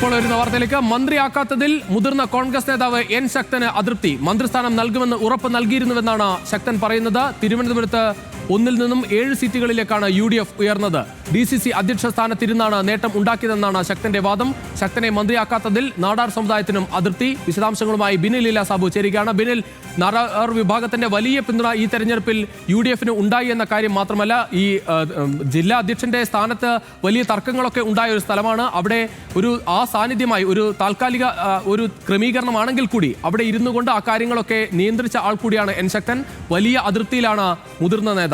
ഇപ്പോൾ വരുന്ന വാർത്തയിലേക്ക്. മന്ത്രിയാക്കാത്തതിൽ മുതിർന്ന കോൺഗ്രസ് നേതാവ് എൻ ശക്തന് അതൃപ്തി. മന്ത്രിസ്ഥാനം നൽകുമെന്ന് ഉറപ്പ് നൽകിയിരുന്നുവെന്നാണ് ശക്തൻ പറയുന്നത്. തിരുവനന്തപുരത്ത് 1 നിന്നും 7 സീറ്റുകളിലേക്കാണ് UDF ഉയർന്നത്. DCC അധ്യക്ഷ സ്ഥാനത്തിരുന്നാണ് നേട്ടം ഉണ്ടാക്കിയതെന്നാണ് ശക്തന്റെ വാദം. ശക്തനെ മന്ത്രിയാക്കാത്തതിൽ നാടാർ സമുദായത്തിനും അതൃപ്തി. വിശദാംശങ്ങളുമായി ബിനിൽ ലീല സാബു ചേരുകയാണ്. ബിനിൽ, നാടാർ വിഭാഗത്തിന്റെ വലിയ പിന്തുണ ഈ തെരഞ്ഞെടുപ്പിൽ UDFന് ഉണ്ടായി എന്ന കാര്യം മാത്രമല്ല, ഈ ജില്ലാ അധ്യക്ഷന്റെ സ്ഥാനത്ത് വലിയ തർക്കങ്ങളൊക്കെ ഉണ്ടായ ഒരു സ്ഥലമാണ്. അവിടെ ആ സാന്നിധ്യമായി ഒരു താൽക്കാലിക ഒരു ക്രമീകരണമാണെങ്കിൽ കൂടി അവിടെ ഇരുന്നു കൊണ്ട് ആ കാര്യങ്ങളൊക്കെ നിയന്ത്രിച്ച ആൾ കൂടിയാണ് എൻ ശക്തൻ. വലിയ അതൃപ്തിയിലാണ് മുതിർന്ന നേതാവ്.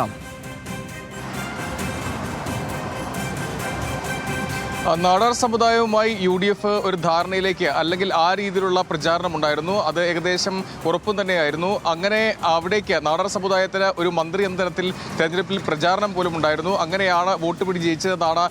നാടാർ സമുദായവുമായി UDF ഒരു ധാരണയിലേക്ക് അല്ലെങ്കിൽ ആ രീതിയിലുള്ള പ്രചാരണം ഉണ്ടായിരുന്നു. അത് ഏകദേശം ഉറപ്പും തന്നെയായിരുന്നു. അങ്ങനെ അവിടേക്ക് നാടാർ സമുദായത്തിന് ഒരു മന്ത്രി എന്ന തരത്തിൽ തെരഞ്ഞെടുപ്പിൽ പ്രചാരണം പോലും ഉണ്ടായിരുന്നു. അങ്ങനെയാണ് വോട്ട് പിടി ജയിച്ചതെന്നാണ്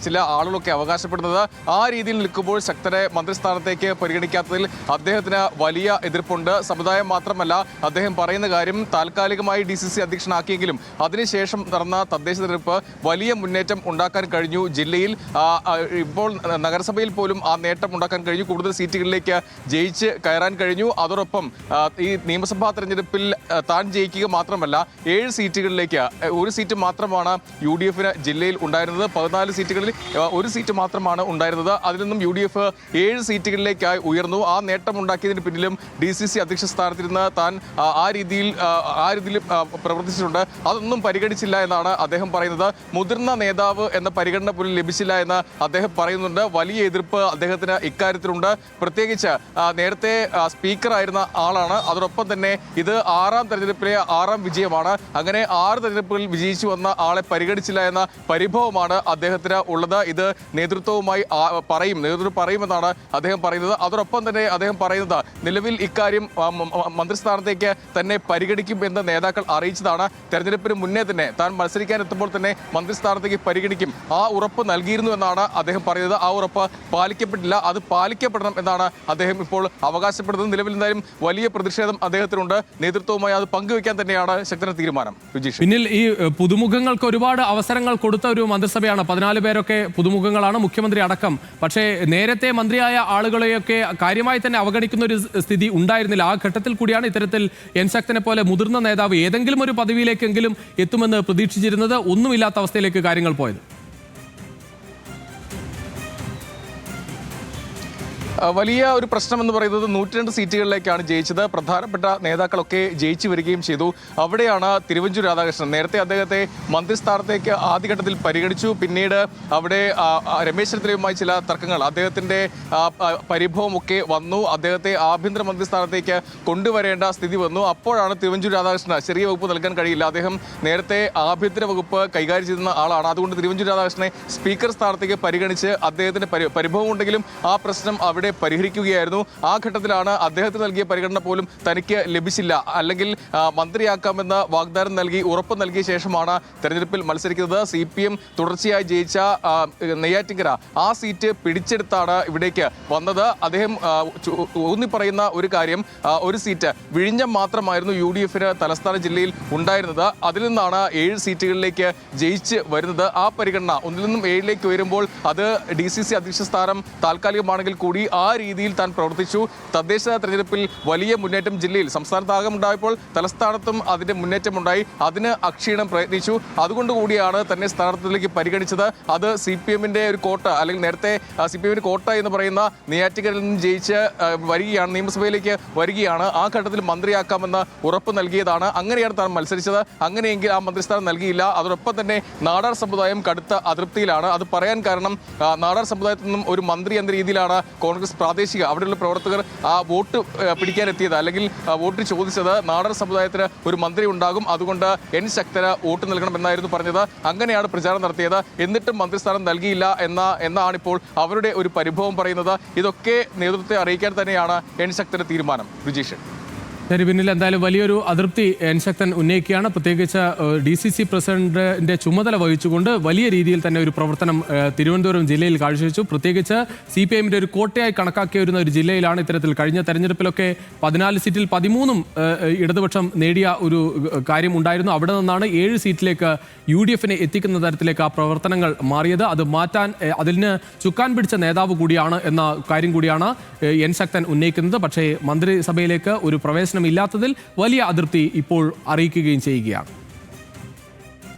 ചില ആളുകളൊക്കെ അവകാശപ്പെടുന്നത്. ആ രീതിയിൽ നിൽക്കുമ്പോൾ ശക്തനെ മന്ത്രിസ്ഥാനത്തേക്ക് പരിഗണിക്കാത്തതിൽ അദ്ദേഹത്തിന് വലിയ എതിർപ്പുണ്ട്. സമുദായം മാത്രമല്ല, അദ്ദേഹം പറയുന്ന കാര്യം താൽക്കാലികമായി DCC അധ്യക്ഷനാക്കിയെങ്കിലും അതിനുശേഷം നടന്ന തദ്ദേശ തെരഞ്ഞെടുപ്പ് വലിയ മുന്നേറ്റം ഉണ്ടാക്കാൻ കഴിഞ്ഞു. ജില്ലയിൽ ഇപ്പോൾ നഗരസഭയിൽ പോലും ആ നേട്ടം ഉണ്ടാക്കാൻ കഴിഞ്ഞു. കൂടുതൽ സീറ്റുകളിലേക്ക് ജയിച്ച് കയറാൻ കഴിഞ്ഞു. അതോടൊപ്പം ഈ നിയമസഭാ തെരഞ്ഞെടുപ്പിൽ താൻ ജയിക്കുക മാത്രമല്ല, 7 സീറ്റുകളിലേക്ക് 1 സീറ്റ് മാത്രമാണ് UDFന് ജില്ലയിൽ ഉണ്ടായിരുന്നത്. 14 സീറ്റുകളിൽ 1 സീറ്റ് മാത്രമാണ് ഉണ്ടായിരുന്നത്. അതിൽ നിന്നും UDF 7 സീറ്റുകളിലേക്കായി ഉയർന്നു. ആ നേട്ടം ഉണ്ടാക്കിയതിന് പിന്നിലും DCC അധ്യക്ഷ സ്ഥാനത്തിരുന്ന് താൻ ആ രീതിയിൽ പ്രവർത്തിച്ചിട്ടുണ്ട്. അതൊന്നും പരിഗണിച്ചില്ല എന്നാണ് അദ്ദേഹം പറയുന്നത്. മുതിർന്ന നേതാവ് എന്ന പരിഗണന പോലും ലഭിച്ചില്ല എന്ന് അദ്ദേഹം പറയുന്നുണ്ട്. വലിയ എതിർപ്പ് അദ്ദേഹത്തിന് ഇക്കാര്യത്തിലുണ്ട്. പ്രത്യേകിച്ച് നേരത്തെ സ്പീക്കറായിരുന്ന ആളാണ്. അതോടൊപ്പം തന്നെ ഇത് 6ാം തെരഞ്ഞെടുപ്പിലെ 6ാം വിജയമാണ്. അങ്ങനെ 6 തെരഞ്ഞെടുപ്പുകളിൽ വിജയിച്ചു വന്ന ആളെ പരിഗണിച്ചില്ല എന്ന പരിഭവമാണ് അദ്ദേഹത്തിന് ഉള്ളത്. ഇത് നേതൃത്വം പറയുമെന്നാണ് അദ്ദേഹം പറയുന്നത്. അതോടൊപ്പം തന്നെ അദ്ദേഹം പറയുന്നത് നിലവിൽ ഇക്കാര്യം മന്ത്രിസ്ഥാനത്തേക്ക് തന്നെ പരിഗണിക്കും എന്ന് നേതാക്കൾ അറിയിച്ചതാണ്. തെരഞ്ഞെടുപ്പിന് മുന്നേ തന്നെ താൻ മത്സരിക്കാനെത്തുമ്പോൾ തന്നെ മന്ത്രിസ്ഥാനത്തേക്ക് പരിഗണിക്കും, ആ ഉറപ്പ് നൽകിയിരുന്നു എന്നാണ് അദ്ദേഹം പറയുന്നത്. ആ ഉറപ്പ് പാലിക്കപ്പെട്ടില്ല, അത് പാലിക്കപ്പെടണം എന്നാണ് അദ്ദേഹം ഇപ്പോൾ അവകാശപ്പെടുന്നത്. നിലവിൽ എന്തായാലും വലിയ പ്രതിഷേധം അദ്ദേഹത്തിനുണ്ട്. നേതൃത്വവുമായി അത് പങ്കുവയ്ക്കാൻ തന്നെയാണ് ശക്തന്റെ തീരുമാനം. പിന്നിൽ ഈ പുതുമുഖങ്ങൾക്ക് ഒരുപാട് അവസരങ്ങൾ കൊടുത്ത ഒരു മന്ത്രിസഭയാണ്. 14 പേരൊക്കെ പുതുമുഖങ്ങളാണ്, മുഖ്യമന്ത്രി അടക്കം. പക്ഷേ നേരത്തെ മന്ത്രിയായ ആളുകളെയൊക്കെ കാര്യമായി തന്നെ അവഗണിക്കുന്ന ഒരു സ്ഥിതി ഉണ്ടായിരുന്നില്ല. ആ ഘട്ടത്തിൽ കൂടിയാണ് ഇത്തരത്തിൽ എൻ ശക്തനെ പോലെ മുതിർന്ന നേതാവ് ഏതെങ്കിലും ഒരു പദവിയിലേക്കെങ്കിലും എത്തുമെന്ന് പ്രതീക്ഷിച്ചിരുന്നത്. ഒന്നുമില്ലാത്ത അവസ്ഥയിലേക്ക് കാര്യങ്ങൾ പോയത്. വലിയ ഒരു പ്രശ്നം എന്ന് പറയുന്നത് 102 സീറ്റുകളിലേക്കാണ് ജയിച്ചത്. പ്രധാനപ്പെട്ട നേതാക്കളൊക്കെ ജയിച്ചു വരികയും ചെയ്തു. അവിടെയാണ് തിരുവഞ്ചൂർ രാധാകൃഷ്ണൻ. നേരത്തെ അദ്ദേഹത്തെ മന്ത്രിസ്ഥാനത്തേക്ക് ആദ്യഘട്ടത്തിൽ പരിഗണിച്ചു. പിന്നീട് അവിടെ രമേശ് ചെന്നിത്തലയുമായി ചില തർക്കങ്ങൾ, അദ്ദേഹത്തിൻ്റെ പരിഭവമൊക്കെ വന്നു. അദ്ദേഹത്തെ ആഭ്യന്തര മന്ത്രിസ്ഥാനത്തേക്ക് കൊണ്ടുവരേണ്ട സ്ഥിതി വന്നു. അപ്പോഴാണ് തിരുവഞ്ചൂർ രാധാകൃഷ്ണന് ചെറിയ വകുപ്പ് നൽകാൻ കഴിയില്ല. അദ്ദേഹം നേരത്തെ ആഭ്യന്തര വകുപ്പ് കൈകാര്യം ചെയ്യുന്ന ആളാണ്. അതുകൊണ്ട് തിരുവഞ്ചൂർ രാധാകൃഷ്ണനെ സ്പീക്കർ സ്ഥാനത്തേക്ക് പരിഗണിച്ച് അദ്ദേഹത്തിന് പരിഭവമുണ്ടെങ്കിലും ആ പ്രശ്നം അവിടെ പരിഹരിക്കുകയായിരുന്നു. ആ ഘട്ടത്തിലാണ് അദ്ദേഹത്തിന് നൽകിയ പരിഗണന പോലും തനിക്ക് ലഭിച്ചില്ല. അല്ലെങ്കിൽ മന്ത്രിയാക്കാമെന്ന് വാഗ്ദാനം നൽകി ഉറപ്പ് നൽകിയ ശേഷമാണ് തെരഞ്ഞെടുപ്പിൽ മത്സരിക്കുന്നത്. CPM തുടർച്ചയായി ജയിച്ച നെയ്യാറ്റിൻകര ആ സീറ്റ് പിടിച്ചെടുത്താണ് ഇവിടേക്ക് വന്നത്. അദ്ദേഹം ഊന്നിപ്പറയുന്ന ഒരു കാര്യം, ഒരു സീറ്റ് വിഴിഞ്ഞം മാത്രമായിരുന്നു UDFന് തലസ്ഥാന ജില്ലയിൽ ഉണ്ടായിരുന്നത്. അതിൽ നിന്നാണ് 7 സീറ്റുകളിലേക്ക് ജയിച്ച് വരുന്നത്. ആ പരിഗണന 1 നിന്നും 7ലേക്ക് ഉയരുമ്പോൾ അത് DCC അധ്യക്ഷ സ്ഥാനം താൽക്കാലികമാണെങ്കിൽ കൂടി ആ രീതിയിൽ താൻ പ്രവർത്തിച്ചു. തദ്ദേശ തെരഞ്ഞെടുപ്പിൽ വലിയ മുന്നേറ്റം ജില്ലയിൽ സംസ്ഥാനത്താകം ഉണ്ടായപ്പോൾ തലസ്ഥാനത്തും അതിൻ്റെ മുന്നേറ്റമുണ്ടായി. അതിന് അക്ഷീണം പ്രയത്നിച്ചു. അതുകൊണ്ട് കൂടിയാണ് തന്നെ സ്ഥാനാർത്ഥിയിലേക്ക് പരിഗണിച്ചത്. അത് CPMന്റെ ഒരു കോട്ട, അല്ലെങ്കിൽ നേരത്തെ CPMന്റെ കോട്ട എന്ന് പറയുന്ന നെയ്യാറ്റിൻകരയിൽ നിന്ന് ജയിച്ച് വരികയാണ്, നിയമസഭയിലേക്ക് വരികയാണ്. ആ ഘട്ടത്തിൽ മന്ത്രിയാക്കാമെന്ന് ഉറപ്പ് നൽകിയതാണ്. അങ്ങനെയാണ് താൻ മത്സരിച്ചത്. അങ്ങനെയെങ്കിൽ ആ മന്ത്രിസ്ഥാനം നൽകിയില്ല. അതോടൊപ്പം തന്നെ നാടാർ സമുദായം കടുത്ത അതൃപ്തിയിലാണ്. അത് പറയാൻ കാരണം നാടാർ സമുദായത്തിൽ നിന്നും ഒരു മന്ത്രി എന്ന രീതിയിലാണ് കോൺഗ്രസ് പ്രാദേശിക അവിടെയുള്ള പ്രവർത്തകർ ആ വോട്ട് പിടിക്കാനെത്തിയത്, അല്ലെങ്കിൽ വോട്ട് ചോദിച്ചത്. നാടൻ സമുദായത്തിന് ഒരു മന്ത്രി ഉണ്ടാകും, അതുകൊണ്ട് എൻ ശക്തന് വോട്ട് നൽകണമെന്നായിരുന്നു പറഞ്ഞത്. അങ്ങനെയാണ് പ്രചാരണം നടത്തിയത്. എന്നിട്ടും മന്ത്രിസ്ഥാനം നൽകിയില്ല എന്നാണിപ്പോൾ അവരുടെ ഒരു പരിഭവം പറയുന്നത്. ഇതൊക്കെ നേതൃത്വത്തെ അറിയിക്കാൻ തന്നെയാണ് എൻ ശക്തന്റെ തീരുമാനം. രുചീഷൻ. ശരി, പിന്നിൽ എന്തായാലും വലിയൊരു അതൃപ്തി എൻ ശക്തൻ ഉന്നയിക്കുകയാണ്. പ്രത്യേകിച്ച് DCC പ്രസിഡന്റിന്റെ ചുമതല വഹിച്ചുകൊണ്ട് വലിയ രീതിയിൽ തന്നെ ഒരു പ്രവർത്തനം തിരുവനന്തപുരം ജില്ലയിൽ കാഴ്ചവെച്ചു. പ്രത്യേകിച്ച് CPIന്റെ ഒരു കോട്ടയായി കണക്കാക്കി വരുന്ന ഒരു ജില്ലയിലാണ് ഇത്തരത്തിൽ കഴിഞ്ഞ തെരഞ്ഞെടുപ്പിലൊക്കെ 14 സീറ്റിൽ 13 ഇടതുപക്ഷം നേടിയ ഒരു കാര്യം ഉണ്ടായിരുന്നു. അവിടെ നിന്നാണ് 7 സീറ്റിലേക്ക് UDFനെ എത്തിക്കുന്ന തരത്തിലേക്ക് ആ പ്രവർത്തനങ്ങൾ മാറിയത്. അത് മാറ്റാൻ അതിന് ചുക്കാൻ പിടിച്ച നേതാവ് കൂടിയാണ് എന്ന കാര്യം കൂടിയാണ് എൻ ശക്തൻ ഉന്നയിക്കുന്നത്. പക്ഷേ മന്ത്രിസഭയിലേക്ക് ഒരു പ്രവേശനം ഇല്ലാത്തതിൽ വലിയ അതൃപ്തി ഇപ്പോൾ അറിയിക്കുകയും ചെയ്യുകയാണ്.